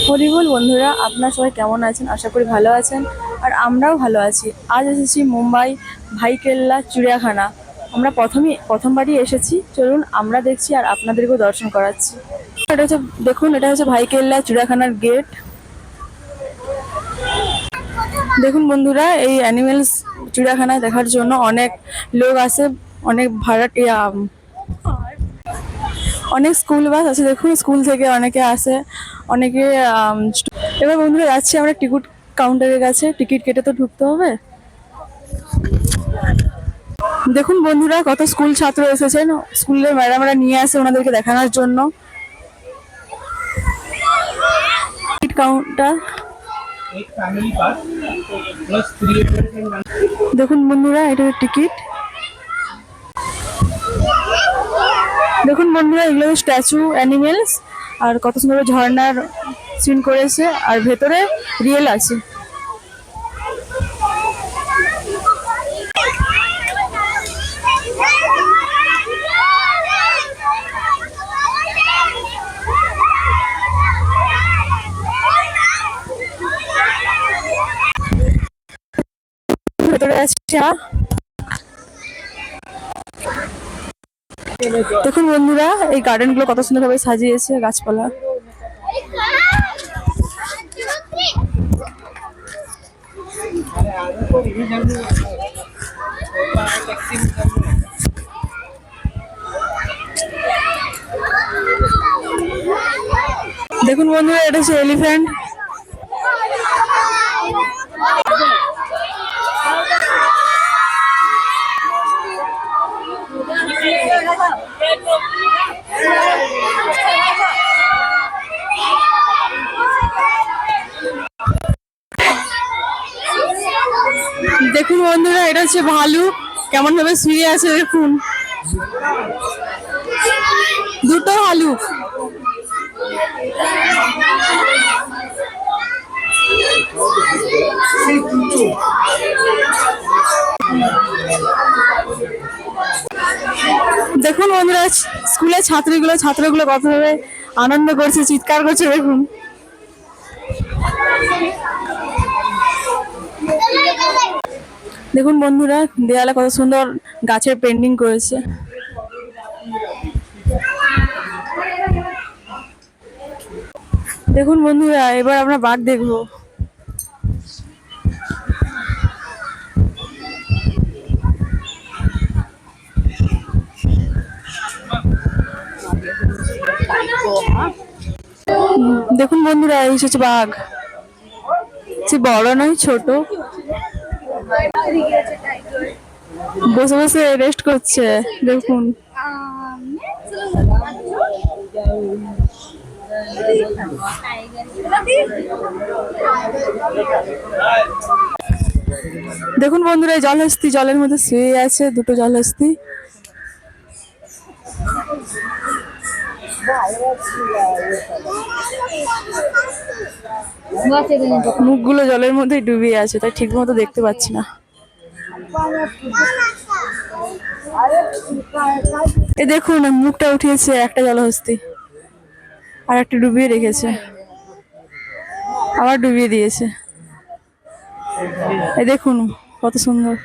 হরিবল বন্ধুরা, আপনারা সবাই কেমন আছেন? আশা করি ভালো আছেন। আর আমরাও ভালো আছি। আজ এসেছি মুম্বাই ভাইকেল্লা চিড়িয়াখানা। আমরা প্রথমবারই এসেছি। চলুন আমরা দেখছি আর আপনাদেরকেও দর্শন করাচ্ছি। এটা হচ্ছে, দেখুন, এটা হচ্ছে ভাইকেল্লা চিড়িয়াখানার গেট। দেখুন বন্ধুরা, এই অ্যানিমেলস চিড়িয়াখানায় দেখার জন্য অনেক লোক আসে। অনেক অনেক স্কুল বাস আছে। দেখুন, স্কুল থেকে অনেকে আসে, অনেকে। এবার বন্ধুরা যাচ্ছি আমরা টিকিট কাউন্টারের কাছে। টিকিট কেটে তো ঢুকতে হবে। দেখুন বন্ধুরা, কত স্কুল ছাত্র এসেছেন। স্কুলের ম্যাডামরা নিয়ে আসে ওনাদেরকে দেখানোর জন্য। Ticket counter. দেখুন বন্ধুরা, এটা টিকিট। দেখুন বন্ধুরা, এগুলো স্ট্যাচু অ্যানিমেলস। আর কত সুন্দর ঝর্ণার সিন করেছে, আর ভেতরে রিয়েল আছে। ভেতরে আছে। দেখুন বন্ধুরা, এই গার্ডেন গুলো কত সুন্দর ভাবে সাজিয়েছে গাছপালা। দেখুন বন্ধুরা, এটা হচ্ছে এলিফ্যান্ট। দেখুন বন্ধুরা, এটা হচ্ছে ভালু। কেমন ভাবে শুয়ে আছে দেখুন। দুটো ভালু। দেখুন বন্ধুরা, স্কুলের ছাত্রগুলো কতভাবে আনন্দ করছে, চিৎকার করছে দেখুন। দেখুন বন্ধুরা, দেয়ালে কত সুন্দর গাছের পেন্টিং করেছে। দেখুন বন্ধুরা, এবার আমরা বাঘ দেখবো। দেখুন বন্ধুরা, এই হচ্ছে বাঘ। সে বড় নয়, ছোট। বসে বসে রেস্ট করছে দেখুন। দেখুন বন্ধুরা, এই জলহস্তী জলের মধ্যে শুয়ে আছে, দুটো জলহস্তী। মুখগুলো জলের মধ্যে ডুবিয়ে আছে, তাই ঠিক মতো দেখতে পাচ্ছি না। এ দেখুন, মুখটা উঠিয়েছে একটা জলহস্তী, আর একটা ডুবিয়ে রেখেছে, আবার ডুবিয়ে দিয়েছে। এই দেখুন কত সুন্দর।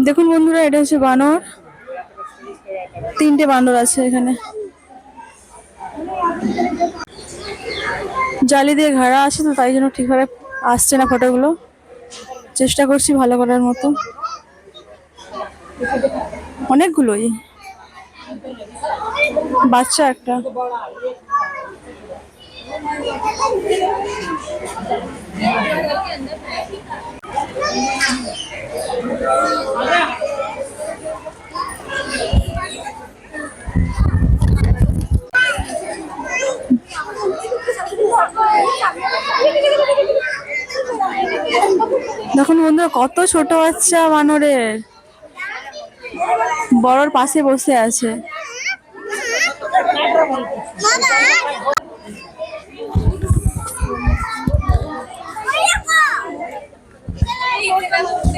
দেখুন বন্ধুরা, এটা হচ্ছে বানর। তিনটে বানর আছে এখানে। জালি দিয়ে ঘেরা আছে, তো তাই জন্য ঠিকভাবে আসছে না ফটোগুলো। চেষ্টা করছি ভালো করার মতো। অনেকগুলোই, বাচ্চা একটা। দেখুন বন্ধুরা, কত ছোট বাচ্চা বানরের, বড়র পাশে বসে আছে।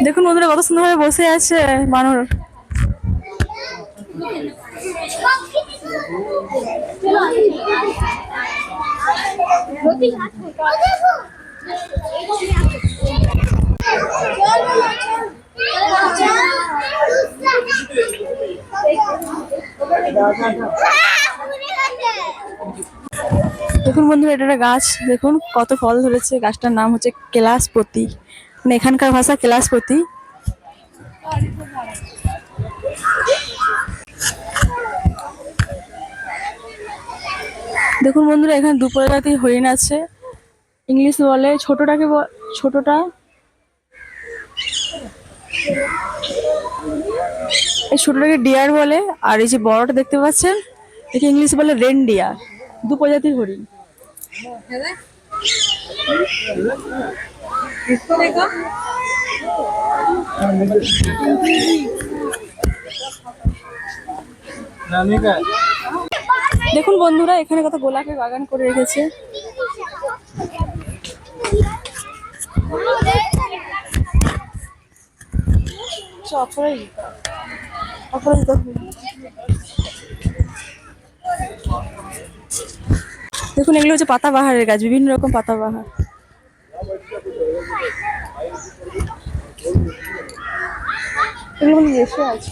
দেখুন বন্ধুরা কত সুন্দর ভাবে বসে আছে বানর। দেখুন বন্ধুরা এটা একটা গাছ, দেখুন কত ফল ধরেছে। গাছটার নাম হচ্ছে কেলাসপতি, মানে এখানকার ভাষা কেলাসপতি। দেখুন বন্ধুরা এখানে দু প্রজাতির হরিণ আছে। ইংলিশ বলে ছোটটাকে ছোটটা, এই ছোটটাকে ডিয়ার বলে। আর এই যে বড়টা দেখতে পাচ্ছেন একে ইংলিশ বলে রেন ডিয়ার। দু প্রজাতির হরিণ। দেখুন বন্ধুরা এখানে কত গোলাপের বাগান করে রেখেছে। দেখুন এগুলো হচ্ছে পাতাবাহারের গাছ, বিভিন্ন রকম পাতাবাহার। এগুলো এসে আছে।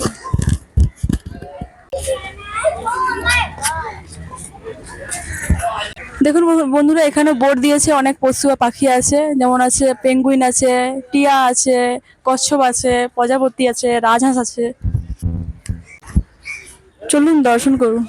দেখুন বন্ধুরা এখানে বোর্ড দিয়েছে, অনেক পশু বা পাখি আছে, যেমন আছে পেঙ্গুইন আছে, টিয়া আছে, কচ্ছপ আছে, প্রজাপতি আছে, রাজহাঁস আছে। চলুন দর্শন করুন।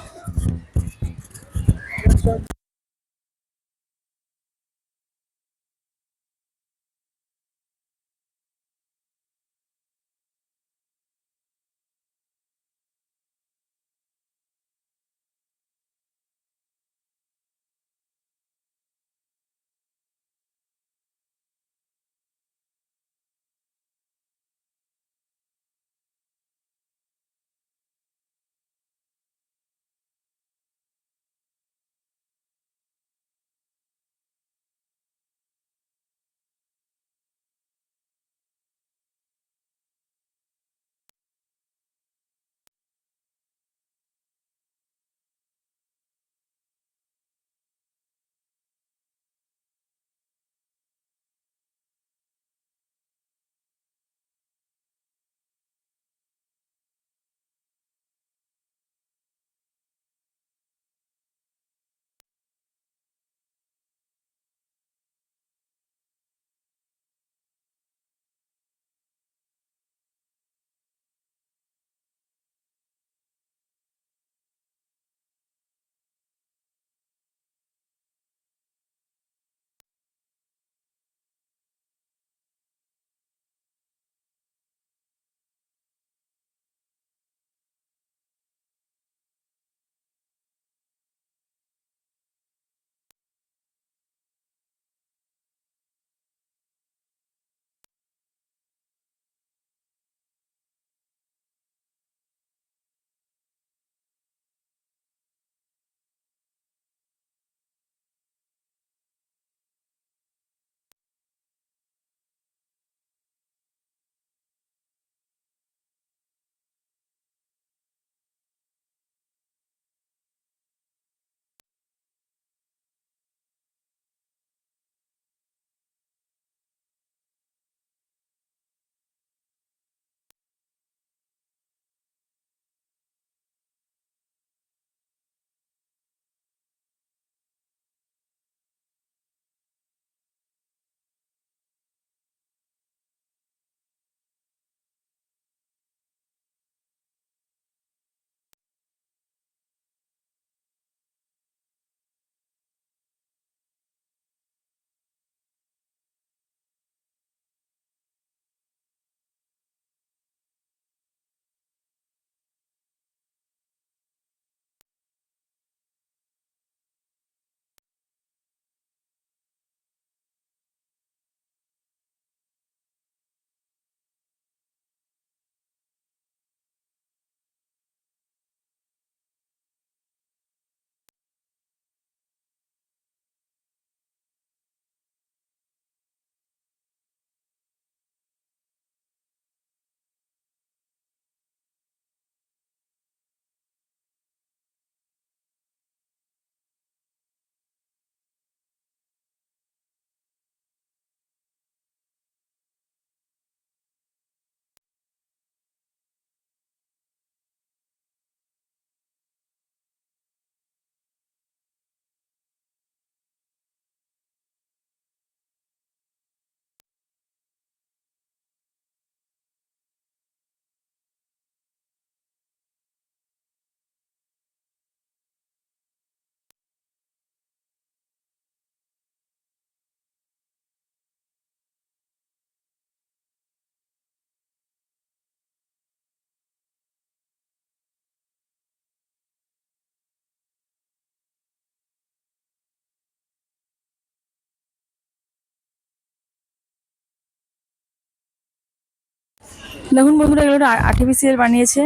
দেখুন বন্ধুরা, এগুলো আর্টিফিশিয়াল বানিয়েছে।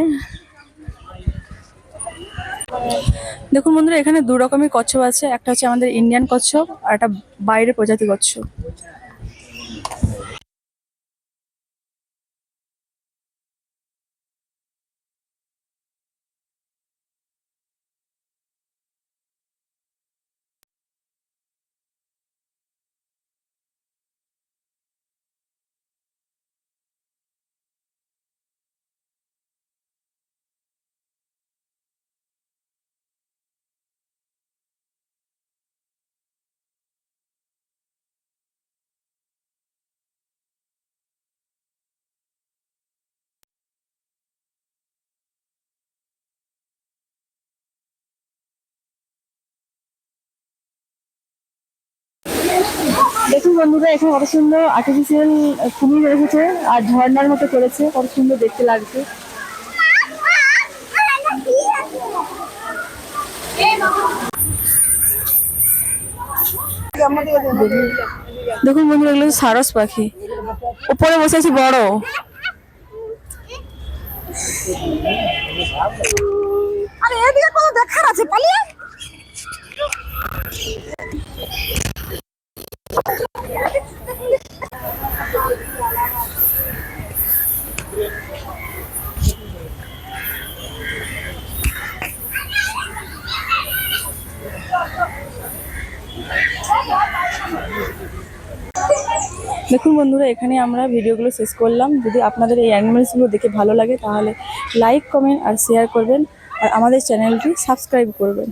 দেখুন বন্ধুরা, এখানে দু রকমের কচ্ছপ আছে, একটা হচ্ছে আমাদের ইন্ডিয়ান কচ্ছপ আর একটা বাইরের প্রজাতি কচ্ছপ। দেখুন বন্ধুরা, এখানে কত সুন্দর আর্টিফিশিয়াল কুমির রেখেছে আর ঝর্ণার মতো করেছে, কত সুন্দর দেখতে লাগছে। দেখুন বন্ধুরা, এগুলো সারস পাখি, উপরে বসে আছে বড়। আরে এদিকে কত দেখার আছে, পালিয়ে। দেখুন বন্ধুরা, এখানে আমরা ভিডিওগুলো শেষ করলাম। যদি আপনাদের এই অ্যানিমেলসগুলো দেখে ভালো লাগে তাহলে লাইক, কমেন্ট আর শেয়ার করবেন আর আমাদের চ্যানেলটি সাবস্ক্রাইব করবেন।